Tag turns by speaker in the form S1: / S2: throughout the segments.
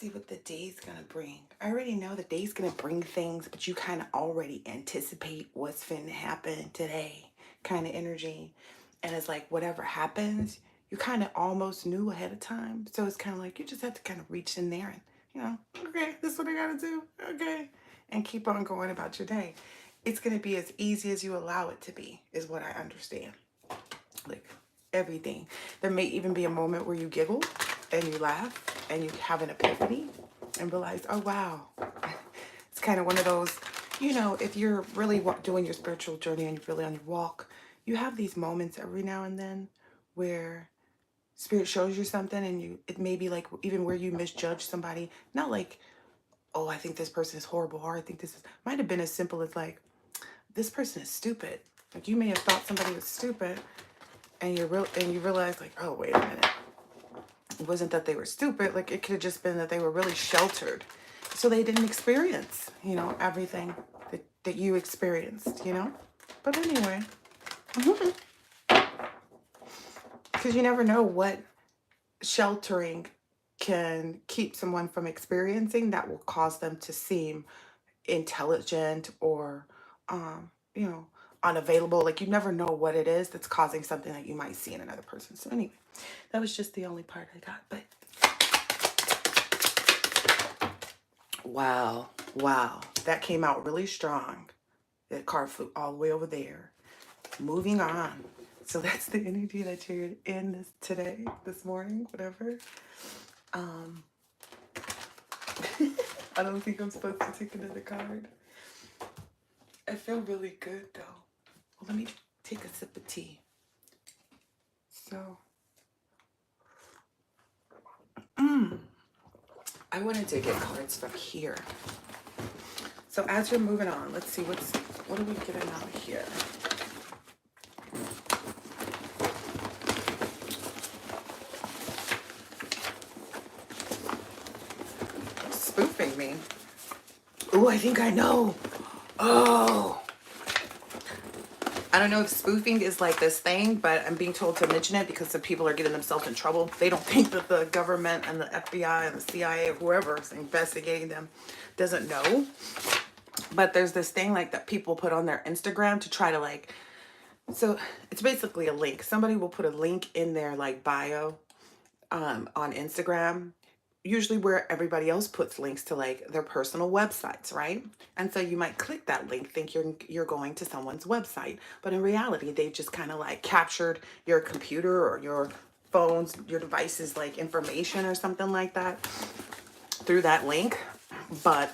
S1: see what the day's gonna bring. I already know the day's gonna bring things, but you kind of already anticipate what's finna happen today, kind of energy. And it's like whatever happens, you kind of almost knew ahead of time. So it's kind of like you just have to kind of reach in there and, okay, this is what I gotta do. Okay. And keep on going about your day. It's gonna be as easy as you allow it to be, is what I understand. Like everything. There may even be a moment where you giggle and you laugh and you have an epiphany and realize, oh wow. It's kind of one of those, if you're really doing your spiritual journey and you're really on your walk, you have these moments every now and then where spirit shows you something and it may be like even where you misjudge somebody. Not like, oh, I think this person is horrible, or I think might have been as simple as like, this person is stupid. Like you may have thought somebody was stupid and you realize like, oh, wait a minute. It wasn't that they were stupid. Like it could have just been that they were really sheltered. So they didn't experience, everything that you experienced. But anyway, because you never know what sheltering can keep someone from experiencing that will cause them to seem intelligent or, you know, unavailable. Like you never know what it is that's causing something that you might see in another person. So anyway, that was just the only part I got. But wow, that came out really strong. That card flew all the way over there. Moving on. So that's the energy that you're in this morning, whatever. I don't think I'm supposed to take another card. I feel really good though. Well, let me take a sip of tea. So, I wanted to get cards from here. So as you're moving on, let's see what are we getting out of here? Spoofing me. Oh, I think I know. Oh. I don't know if spoofing is like this thing, but I'm being told to mention it because the people are getting themselves in trouble. They don't think that the government and the FBI and the CIA or whoever is investigating them doesn't know. But there's this thing like that people put on their Instagram to try to like, so it's basically a link. Somebody will put a link in their like bio on Instagram, usually where everybody else puts links to like their personal websites, right? And so you might click that link, think you're going to someone's website, but in reality, they just kind of like captured your computer or your phones, your devices, like information or something like that through that link. But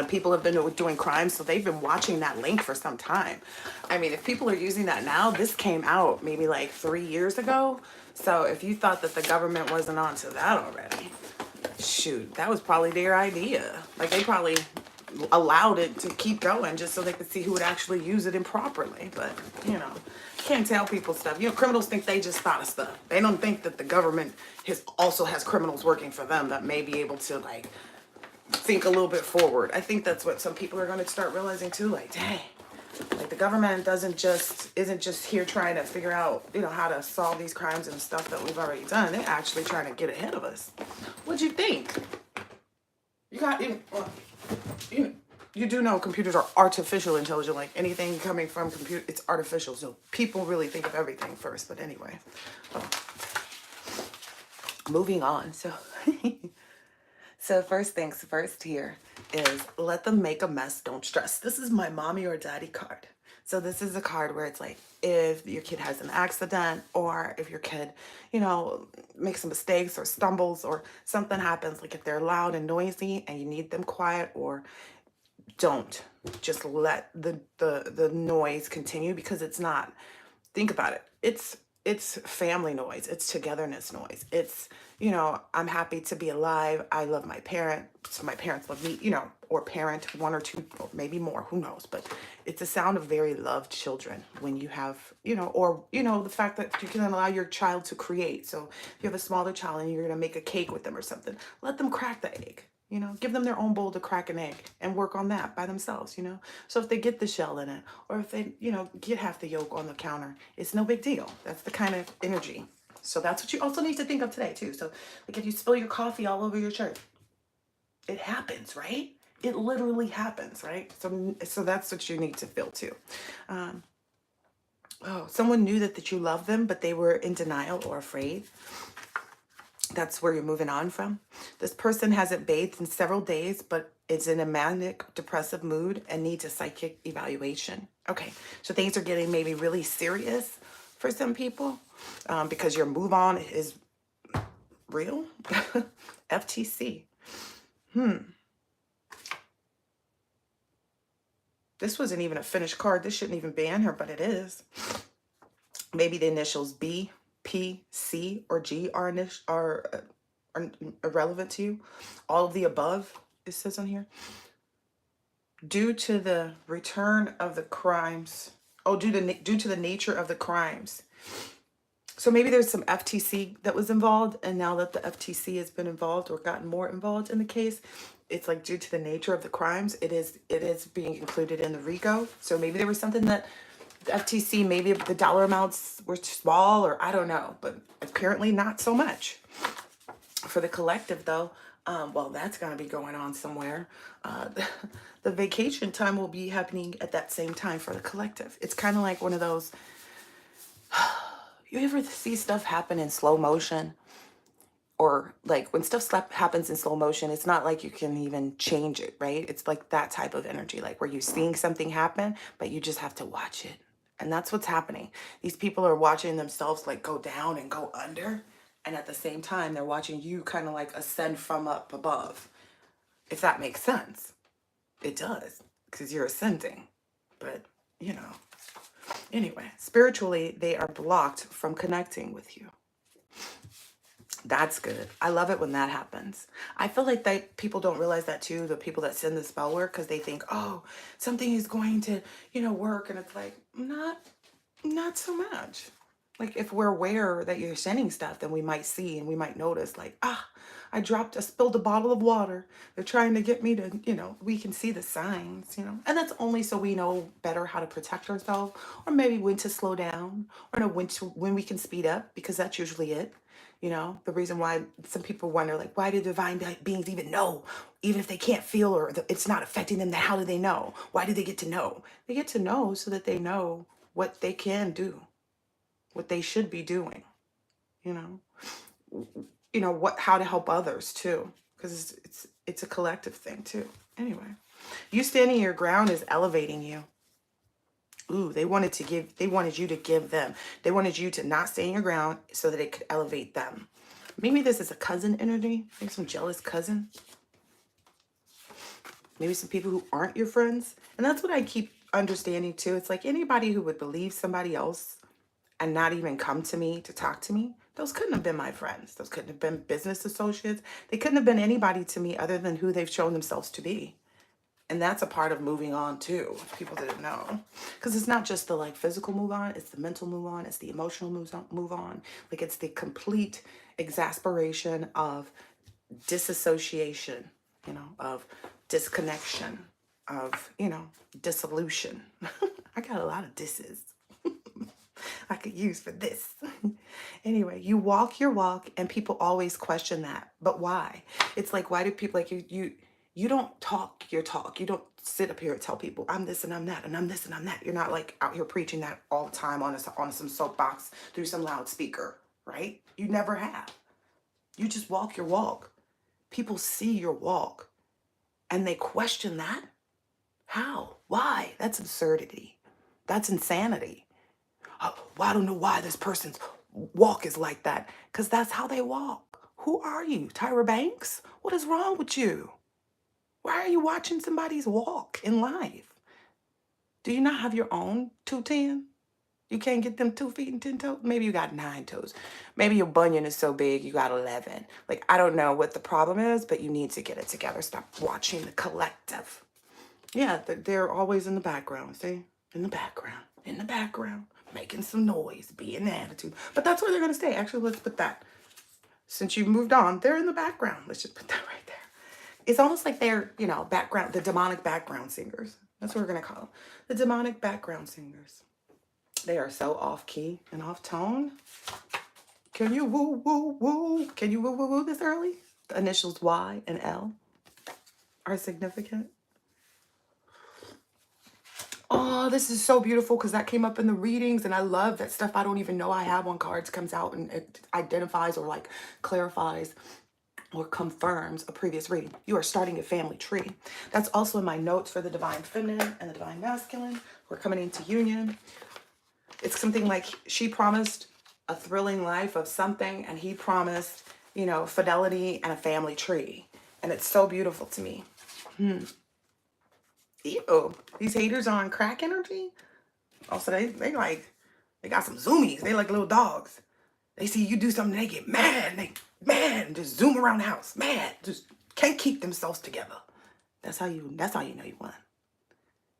S1: people have been doing crimes, so they've been watching that link for some time. I mean, if people are using that now, this came out maybe like 3 years ago. So if you thought that the government wasn't onto that already, shoot, that was probably their idea. Like they probably allowed it to keep going just so they could see who would actually use it improperly. But, can't tell people stuff. Criminals think they just thought of stuff. They don't think that the government also has criminals working for them that may be able to like think a little bit forward. I think that's what some people are going to start realizing too. Like, dang, like the government isn't just here trying to figure out, how to solve these crimes and stuff that we've already done. They're actually trying to get ahead of us. What'd you think? You do know computers are artificial intelligence. Like anything coming from computer, it's artificial. So people really think of everything first. But anyway, moving on. So. So first things first here is let them make a mess, don't stress. This is my mommy or daddy card. So this is a card where it's like if your kid has an accident or if your kid, makes some mistakes or stumbles or something happens, like if they're loud and noisy and you need them quiet, or don't just let the noise continue, because it's not. Think about it. It's family noise. It's togetherness noise. It's, I'm happy to be alive. I love my parents. My parents love me, or parent one or two, or maybe more, who knows. But it's a sound of very loved children when you have, or, the fact that you can allow your child to create. So if you have a smaller child and you're going to make a cake with them or something, let them crack the egg. Give them their own bowl to crack an egg and work on that by themselves, So if they get the shell in it, or if they, get half the yolk on the counter, it's no big deal. That's the kind of energy. So that's what you also need to think of today too. So like if you spill your coffee all over your shirt, It happens, right? It literally happens, right? So that's what you need to feel too. Um, oh, someone knew that you love them, but they were in denial or afraid. That's where you're moving on from. This person hasn't bathed in several days, but is in a manic depressive mood and needs a psychic evaluation. Okay, so things are getting maybe really serious for some people, because your move on is real. FTC. This wasn't even a finished card. This shouldn't even ban her, but it is. Maybe the initials B, P, C, or G are irrelevant to you. All of the above, it says on here. Due to the return of the crimes. Oh, due to the nature of the crimes. So maybe there's some FTC that was involved, and now that the FTC has been involved or gotten more involved in the case, it's like due to the nature of the crimes, it is being included in the RICO. So maybe there was something that the FTC, maybe the dollar amounts were small, or I don't know, but apparently not so much. For the collective though, well, that's going to be going on somewhere. The vacation time will be happening at that same time for the collective. It's kind of like one of those, you ever see stuff happen in slow motion? Or like when stuff happens in slow motion, it's not like you can even change it, right? It's like that type of energy, like where you're seeing something happen, but you just have to watch it. And that's what's happening. These people are watching themselves like go down and go under. And at the same time, they're watching you kind of like ascend from up above. If that makes sense. It does, because you're ascending. But, you know, anyway, spiritually, they are blocked from connecting with you. That's good. I love it when that happens. I feel like people don't realize that too, the people that send the spell work, because they think, oh, something is going to, work. And it's like, not so much. Like if we're aware that you're sending stuff, then we might see and we might notice like, I spilled a bottle of water. They're trying to get me to, we can see the signs, and that's only so we know better how to protect ourselves, or maybe when to slow down, or know when we can speed up, because that's usually it. The reason why some people wonder, like, why do divine beings even know, even if they can't feel or it's not affecting them, then how do they know? Why do they get to know? They get to know so that they know what they can do, what they should be doing, you know, how to help others too, because it's a collective thing too. Anyway, you standing your ground is elevating you. Ooh, they wanted you to give them. They wanted you to not stay in your ground so that it could elevate them. Maybe this is a cousin energy, maybe some jealous cousin. Maybe some people who aren't your friends. And that's what I keep understanding too. It's like anybody who would believe somebody else and not even come to me to talk to me, those couldn't have been my friends. Those couldn't have been business associates. They couldn't have been anybody to me other than who they've shown themselves to be. And that's a part of moving on too, if people didn't know. Because it's not just the like physical move on, it's the mental move on, it's the emotional move on. Like it's the complete exasperation of disassociation, of disconnection, of, dissolution. I got a lot of disses I could use for this. Anyway, you walk your walk and people always question that. But why? It's like, why do people like you don't talk your talk. You don't sit up here and tell people I'm this and I'm that and I'm this and I'm that. You're not like out here preaching that all the time on some soapbox through some loudspeaker, right? You never have. You just walk your walk. People see your walk and they question that. How? Why? That's absurdity. That's insanity. Well, I don't know why this person's walk is like that. Because that's how they walk. Who are you? Tyra Banks? What is wrong with you? Why are you watching somebody's walk in life? Do you not have your own 210? You can't get them 2 feet and 10 toes? Maybe you got 9 toes. Maybe your bunion is so big you got 11. Like, I don't know what the problem is, but you need to get it together. Stop watching the collective. Yeah, they're always in the background, see? In the background, making some noise, being an attitude. But that's where they're going to stay. Actually, let's put that. Since you've moved on, they're in the background. Let's just put that right there. It's almost like they're, the demonic background singers. That's what we're going to call them. The demonic background singers. They are so off key and off tone. Can you woo, woo, woo? Can you woo, woo, woo this early? The initials Y and L. are significant. Oh, this is so beautiful because that came up in the readings, and I love that stuff I don't even know I have on cards comes out and it identifies or like clarifies or confirms a previous reading. You are starting a family tree. That's also in my notes for the divine feminine and the divine masculine. We're coming into union. It's something like she promised a thrilling life of something, and he promised, you know, fidelity and a family tree. And it's so beautiful to me. Ew, these haters on crack energy. Also, they like, they got some zoomies. They like little dogs. They see you do something, they get mad. They mad, and just zoom around the house. Mad, just can't keep themselves together. That's how you know you won.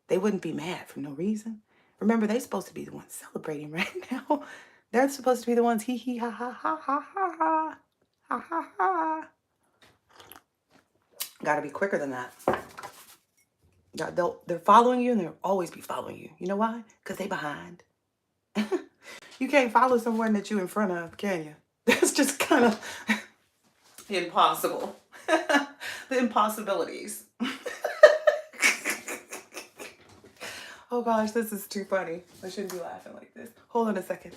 S1: They wouldn't be mad for no reason. Remember, they're supposed to be the ones celebrating right now. They're supposed to be the ones hee hee ha ha ha ha ha ha ha ha ha. Gotta be quicker than that. They're following you, and they'll always be following you. You know why? Because they behind. You can't follow someone that you in front of, can you? That's just kind of impossible. The impossibilities. Oh gosh, this is too funny. I shouldn't be laughing like this. Hold on a second.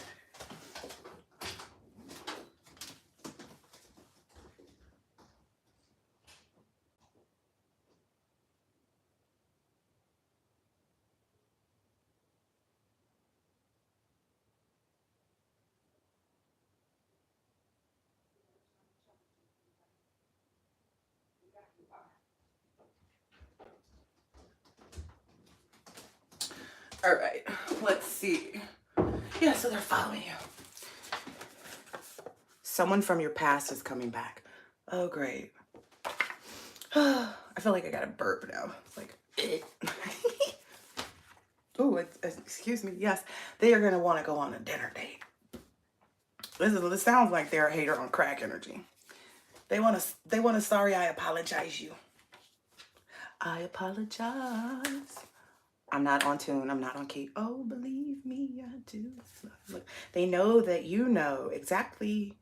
S1: All right, let's see. Yeah, so they're following you. Someone from your past is coming back. Oh, great. I feel like I got a burp now. It's like, oh, excuse me. Yes, they are going to want to go on a dinner date. This sounds like they're a hater on crack energy. They want to sorry, I apologize you. I apologize. I'm not on tune. I'm not on key. Oh, believe me, I do. Look, they know that you know exactly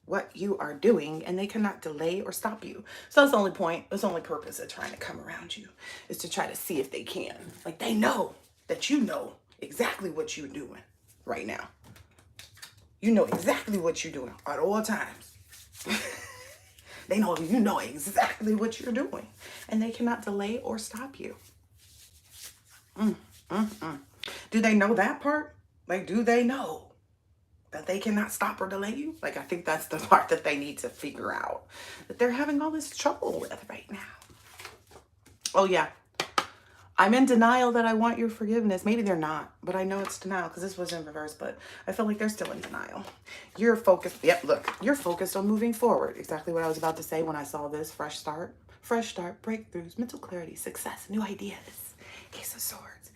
S1: what you are doing, and they cannot delay or stop you. So that's the only point. That's the only purpose of trying to come around you, is to try to see if they can. Like, they know that you know exactly what you're doing right now. You know exactly what you're doing at all times. They know you know exactly what you're doing, and they cannot delay or stop you. Do they know that part? Like, do they know that they cannot stop or delay you? Like, I think that's the part that they need to figure out, that they're having all this trouble with right now. Oh, yeah. I'm in denial that I want your forgiveness. Maybe they're not, but I know it's denial because this was in reverse, but I feel like they're still in denial. You're focused. Yep, look, you're focused on moving forward. Exactly what I was about to say when I saw this. Fresh start, breakthroughs, mental clarity, success, new ideas, Ace of Swords.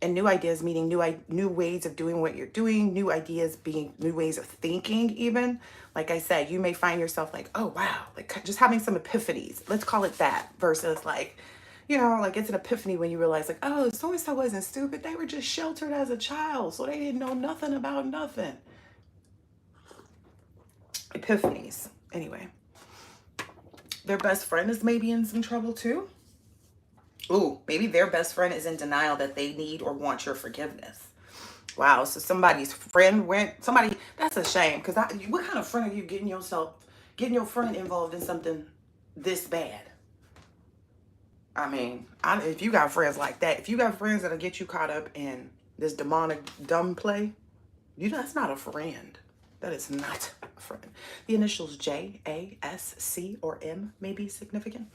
S1: And new ideas meaning new ways of doing what you're doing, new ideas being new ways of thinking even. Like I said, you may find yourself like, oh, wow, like just having some epiphanies. Let's call it that, versus like, you know, like it's an epiphany when you realize like, oh, so-and-so wasn't stupid. They were just sheltered as a child, so they didn't know nothing about nothing. Epiphanies. Anyway, their best friend is maybe in some trouble too. Ooh, maybe their best friend is in denial that they need or want your forgiveness. Wow, so somebody's friend that's a shame, because what kind of friend are you getting your friend involved in something this bad? I mean, if you got friends like that, if you got friends that'll get you caught up in this demonic dumb play, that's not a friend. That is not a friend. The initials J, A, S, C, or M may be significant.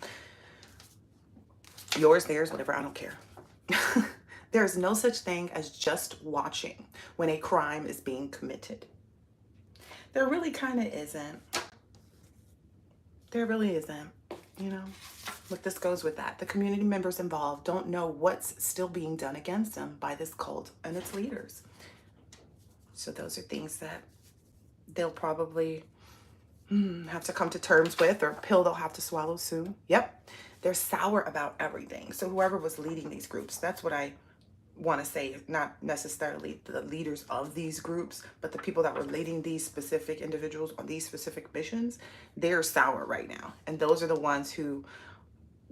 S1: Yours, theirs, whatever, I don't care. There is no such thing as just watching when a crime is being committed. There really kind of isn't. There really isn't, you know. But this goes with that. The community members involved don't know what's still being done against them by this cult and its leaders. So those are things that they'll probably have to come to terms with, or a pill they'll have to swallow soon. Yep. They're sour about everything. So whoever was leading these groups, that's what I want to say, not necessarily the leaders of these groups, but the people that were leading these specific individuals on these specific missions, they're sour right now. And those are the ones who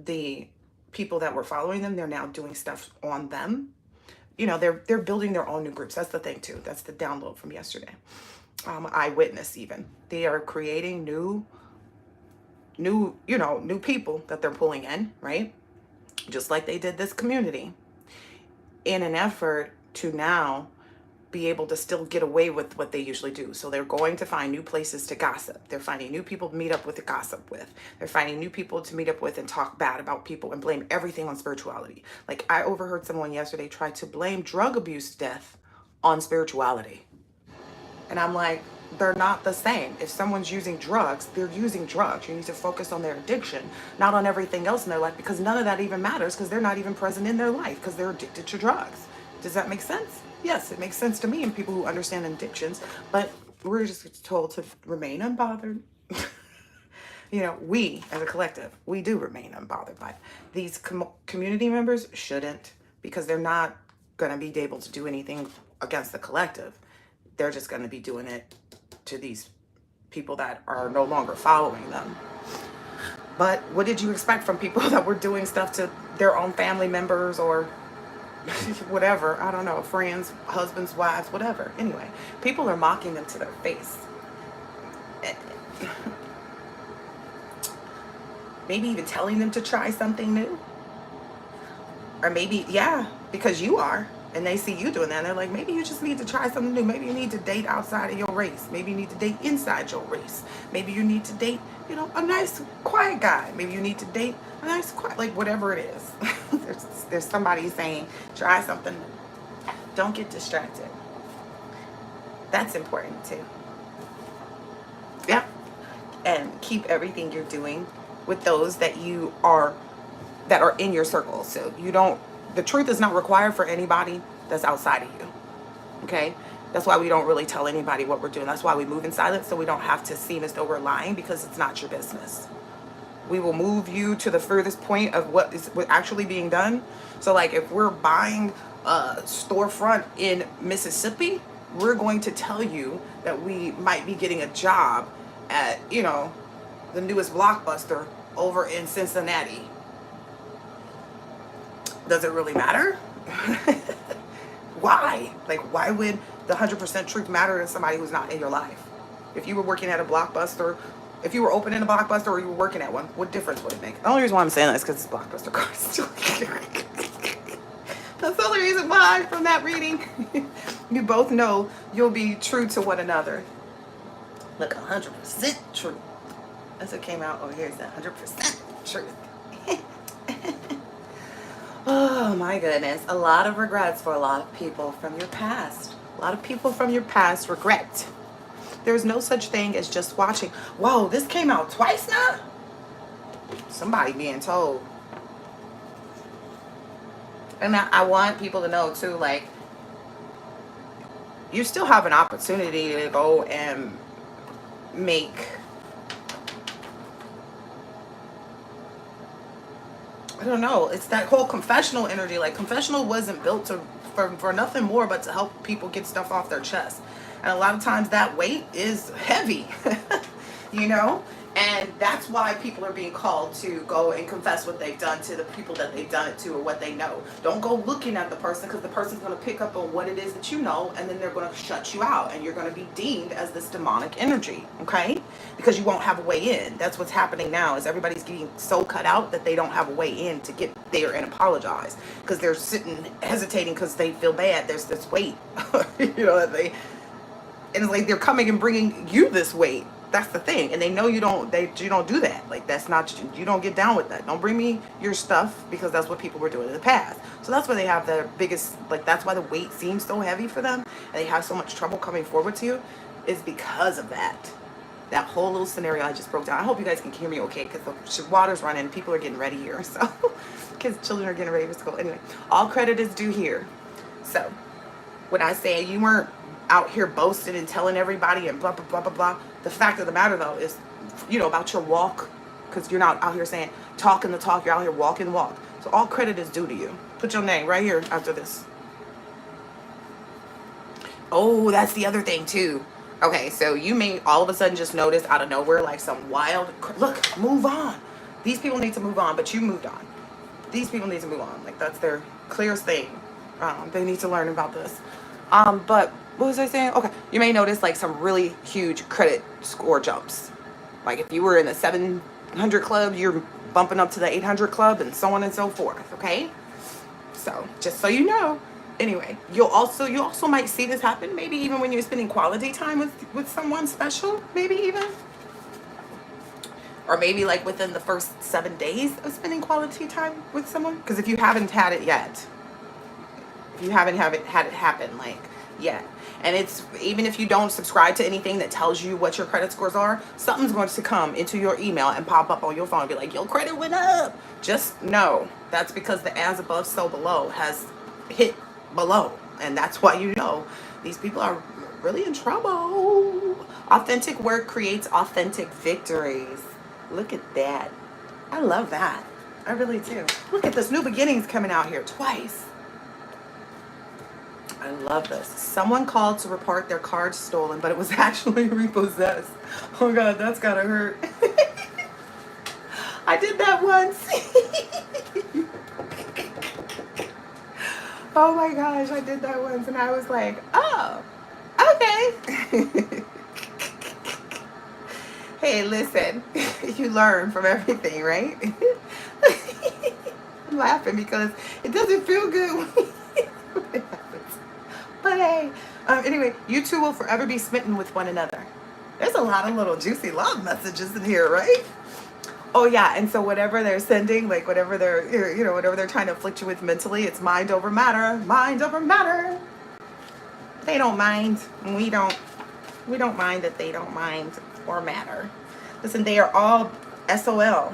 S1: the people that were following them, they're now doing stuff on them. You know, they're building their own new groups. That's the thing too. That's the download from yesterday. Eyewitness even. They are creating new people that they're pulling in, right? Just like they did this community, in an effort to now be able to still get away with what they usually do. So they're going to find new places to gossip. They're finding new people to meet up with to gossip with. They're finding new people to meet up with and talk bad about people and blame everything on spirituality. Like, I overheard someone yesterday try to blame drug abuse death on spirituality. And I'm like, they're not the same. If someone's using drugs, they're using drugs. You need to focus on their addiction, not on everything else in their life, because none of that even matters because they're not even present in their life because they're addicted to drugs. Does that make sense? Yes, it makes sense to me and people who understand addictions, but we're just told to remain unbothered. You know, we as a collective, we do remain unbothered by it. These community members shouldn't, because they're not going to be able to do anything against the collective. They're just going to be doing it to these people that are no longer following them. But what did you expect from people that were doing stuff to their own family members or whatever? I don't know, friends, husbands, wives, whatever. Anyway, people are mocking them to their face. Maybe even telling them to try something new. Or maybe, yeah, because you are. And they see you doing that. And they're like, maybe you just need to try something new. Maybe you need to date outside of your race. Maybe you need to date inside your race. Maybe you need to date, a nice, quiet guy. Maybe you need to date a nice, quiet, like whatever it is. there's somebody saying, try something new. Don't get distracted. That's important too. Yeah. And keep everything you're doing with those that are in your circle. So the truth is not required for anybody that's outside of you. Okay? That's why we don't really tell anybody what we're doing. That's why we move in silence, so we don't have to seem as though we're lying, because it's not your business. We will move you to the furthest point of what is actually being done. So like if we're buying a storefront in Mississippi, we're going to tell you that we might be getting a job at, the newest Blockbuster over in Cincinnati. Does it really matter? Why? Like, why would the 100% truth matter to somebody who's not in your life? If you were working at a Blockbuster, if you were opening a Blockbuster or you were working at one, what difference would it make? The only reason why I'm saying that is because it's Blockbuster cards. That's the only reason why from that reading. You both know you'll be true to one another. Look, 100% true. That's what came out. Oh, here's that 100% truth. Oh my goodness. A lot of regrets for a lot of people from your past. A lot of people from your past regret. There's no such thing as just watching. Whoa, this came out twice now? Somebody being told. And I want people to know too, like, you still have an opportunity to go and make I don't know. It's that whole confessional energy. Like, confessional wasn't built for nothing more but to help people get stuff off their chest. And a lot of times that weight is heavy, And that's why people are being called to go and confess what they've done to the people that they've done it to or what they know. Don't go looking at the person, because the person's going to pick up on what it is that you know, and then they're going to shut you out, and you're going to be deemed as this demonic energy, okay? Because you won't have a way in. That's what's happening now, is everybody's getting so cut out that they don't have a way in to get there and apologize, because they're sitting hesitating because they feel bad. There's this weight, that and it's like they're coming and bringing you this weight. That's the thing, and they know you don't do that. Like, that's not, you don't get down with that. Don't bring me your stuff, because that's what people were doing in the past. So that's why they have the biggest, like, that's why the weight seems so heavy for them, and they have so much trouble coming forward to you, is because of that whole little scenario I just broke down. I hope you guys can hear me okay, because the water's running, people are getting ready here, so kids, children are getting ready for school. Anyway, all credit is due here. So when I say you weren't out here boasting and telling everybody and blah, blah, blah, blah, blah. The fact of the matter, though, is, about your walk, because you're not out here saying, talking the talk, you're out here walking the walk. So all credit is due to you. Put your name right here after this. Oh, that's the other thing, too. Okay, so you may all of a sudden just notice out of nowhere, like some wild, look, move on. These people need to move on, but you moved on. These people need to move on. Like, that's their clearest thing. They need to learn about this. But what was I saying? Okay, you may notice like some really huge credit score jumps. Like if you were in the 700 club, you're bumping up to the 800 club, and so on and so forth. Okay, so just so you know. Anyway, you also might see this happen. Maybe even when you're spending quality time with someone special. Maybe even. Or maybe like within the first 7 days of spending quality time with someone. Because if you haven't had it yet, if you haven't had it happen like yet, and it's even if you don't subscribe to anything that tells you what your credit scores are, something's going to come into your email and pop up on your phone and be like, your credit went up. Just know that's because the as above, so below has hit below. And that's why you know these people are really in trouble. Authentic work creates authentic victories. Look at that. I love that. I really do. Look at this. New Beginnings coming out here twice. I love this. Someone called to report their card stolen, but it was actually repossessed. Oh God, that's gotta hurt. I did that once. Oh my gosh, I did that once, and I was like, oh, okay. Hey, listen, you learn from everything, right? I'm laughing because it doesn't feel good when it happens. But hey, anyway, you two will forever be smitten with one another. There's a lot of little juicy love messages in here, right? Oh yeah, and so whatever they're sending, like whatever they're, whatever they're trying to afflict you with mentally, it's mind over matter, mind over matter. They don't mind, and we don't mind that they don't mind or matter. Listen, they are all SOL.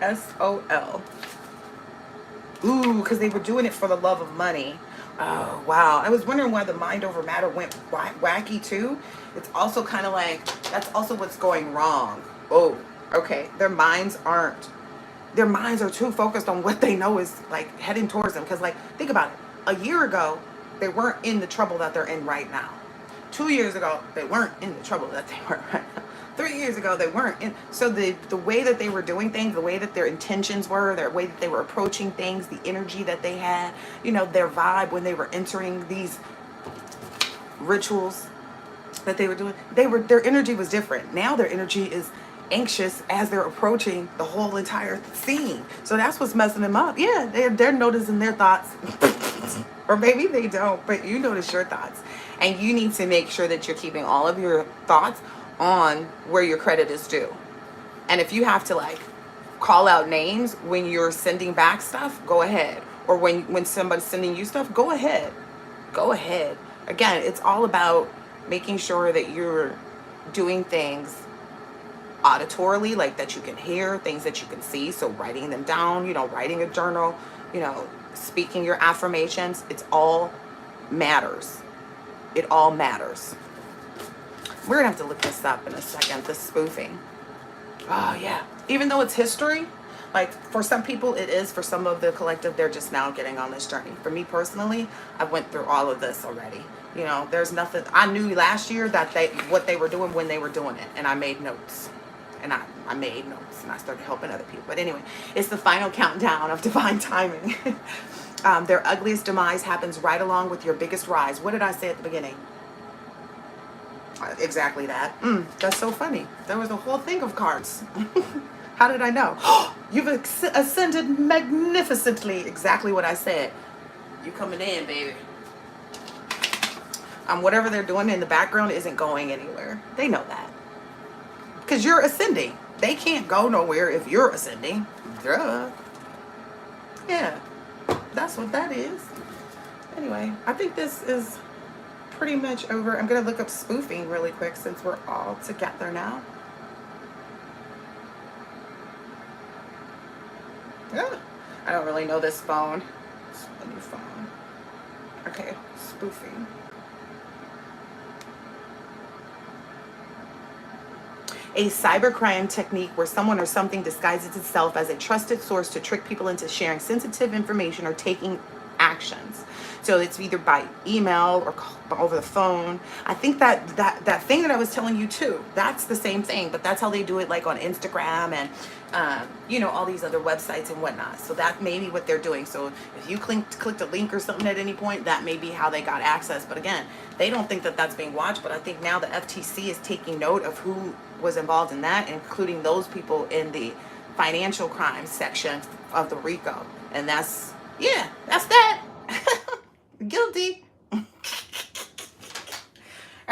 S1: SOL. Ooh, because they were doing it for the love of money. Oh, wow. I was wondering why the mind over matter went wacky too. It's also kind of like, that's also what's going wrong. Oh, okay. Their minds are too focused on what they know is like heading towards them. Because like, think about it. A year ago, they weren't in the trouble that they're in right now. 2 years ago, they weren't in the trouble that they were right now. 3 years ago, they weren't in. So the way that they were doing things, the way that their intentions were, the way that they were approaching things, the energy that they had, their vibe when they were entering these rituals that they were doing, their energy was different. Now their energy is anxious as they're approaching the whole entire scene. So that's what's messing them up. Yeah, they're noticing their thoughts. Or maybe they don't, but you notice your thoughts. And you need to make sure that you're keeping all of your thoughts on where your credit is due. And if you have to like call out names when you're sending back stuff, go ahead. Or when somebody's sending you stuff, go ahead. Go ahead. Again, it's all about making sure that you're doing things auditorily, like that you can hear, things that you can see. So writing them down, writing a journal, speaking your affirmations, it's all matters. It all matters. We're gonna have to look this up in a second, this spoofing. Oh yeah. Even though it's history, like for some people it is, for some of the collective, they're just now getting on this journey. For me personally, I went through all of this already. There's nothing, I knew last year that what they were doing when they were doing it, and I made notes. And I made notes and I started helping other people. But anyway, it's the final countdown of divine timing. Their ugliest demise happens right along with your biggest rise. What did I say at the beginning? Exactly that. That's so funny. There was a whole thing of cards. How did I know? You've ascended magnificently. Exactly what I said. You coming in, baby. Whatever they're doing in the background isn't going anywhere. They know that. Because you're ascending. They can't go nowhere if you're ascending. Duh. Yeah. That's what that is. Anyway, I think this is pretty much over. I'm going to look up spoofing really quick since we're all together now. Yeah. I don't really know this phone. It's a new phone. Okay, spoofing. A cybercrime technique where someone or something disguises itself as a trusted source to trick people into sharing sensitive information or taking actions. So it's either by email or over the phone. I think that thing that I was telling you too, that's the same thing, but that's how they do it, like on Instagram and all these other websites and whatnot. So that may be what they're doing. So if you clicked a link or something at any point, that may be how they got access. But again, they don't think that that's being watched. But I think now the FTC is taking note of who was involved in that, including those people in the financial crimes section of the RICO. And that's that. Guilty. All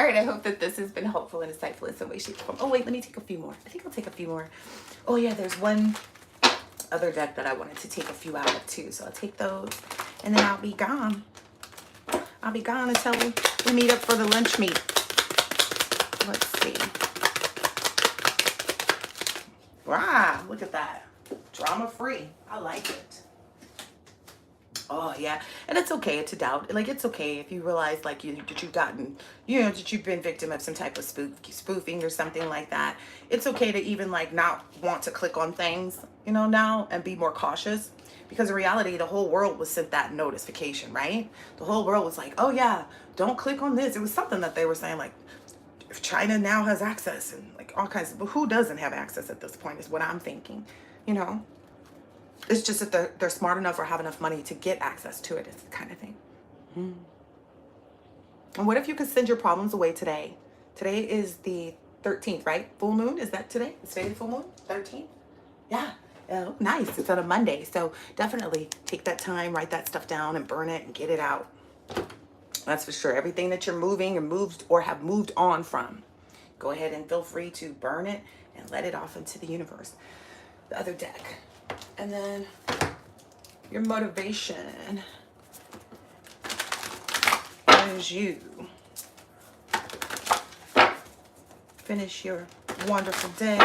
S1: right, I hope that this has been helpful and insightful in some way, shape, or form. Oh, wait, let me take a few more. I think I'll take a few more. Oh, yeah, there's one other deck that I wanted to take a few out of, too. So I'll take those, and then I'll be gone. I'll be gone until we meet up for the lunch meet. Let's see. Wow, look at that. Drama-free. I like it. Oh yeah, and it's okay to doubt. Like, it's okay if you realize that you've been victim of some type of spoofing or something like that. It's okay to even like not want to click on things, now, and be more cautious, because in reality, the whole world was sent that notification, right? The whole world was like, oh yeah, don't click on this. It was something that they were saying, like, if China now has access and like all kinds of, but who doesn't have access at this point is what I'm thinking, It's just that they're smart enough or have enough money to get access to it. It's the kind of thing. And what if you could send your problems away today? Today is the 13th, right? Full moon, is that today? Is today the full moon? 13th? Yeah. Oh, nice. It's on a Monday. So definitely take that time, write that stuff down and burn it and get it out. That's for sure. Everything that you're moving and moved or have moved on from, go ahead and feel free to burn it and let it off into the universe. The other deck. And then your motivation as you finish your wonderful day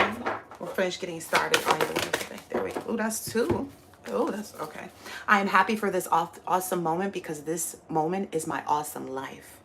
S1: or finish getting started on your wonderful day. There we go. Oh, that's two. Oh, that's okay. I am happy for this awesome moment, because this moment is my awesome life.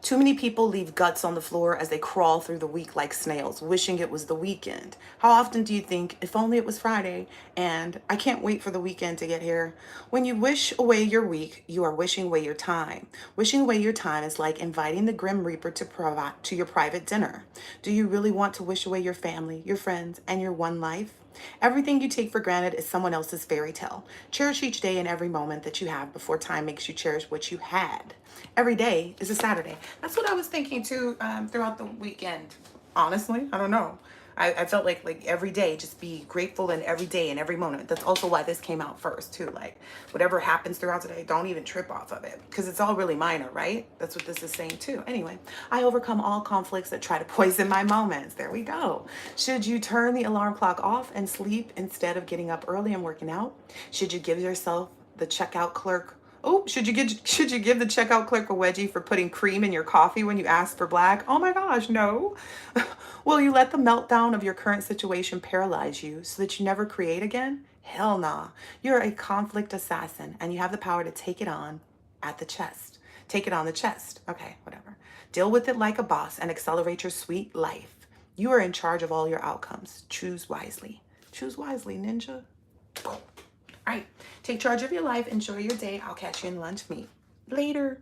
S1: Too many people leave guts on the floor as they crawl through the week like snails, wishing it was the weekend. How often do you think, if only it was Friday, and I can't wait for the weekend to get here? When you wish away your week, you are wishing away your time. Wishing away your time is like inviting the Grim Reaper to your private dinner. Do you really want to wish away your family, your friends, and your one life? Everything you take for granted is someone else's fairy tale. Cherish each day and every moment that you have before time makes you cherish what you had. Every day is a Saturday. That's what I was thinking too, throughout the weekend. Honestly, I don't know. I felt like every day, just be grateful in every day and every moment. That's also why this came out first too. Like, whatever happens throughout the day, don't even trip off of it, because it's all really minor, right? That's what this is saying too. Anyway, I overcome all conflicts that try to poison my moments. There we go. Should you turn the alarm clock off and sleep instead of getting up early and working out? Should you give yourself the checkout clerk? Oh, should you give the checkout clerk a wedgie for putting cream in your coffee when you ask for black? Oh my gosh, no. Will you let the meltdown of your current situation paralyze you so that you never create again? Hell nah. You're a conflict assassin, and you have the power to take it on at the chest. Take it on the chest. Okay, whatever. Deal with it like a boss and accelerate your sweet life. You are in charge of all your outcomes. Choose wisely. Choose wisely, ninja. All right, take charge of your life. Enjoy your day. I'll catch you in lunch meet. Later.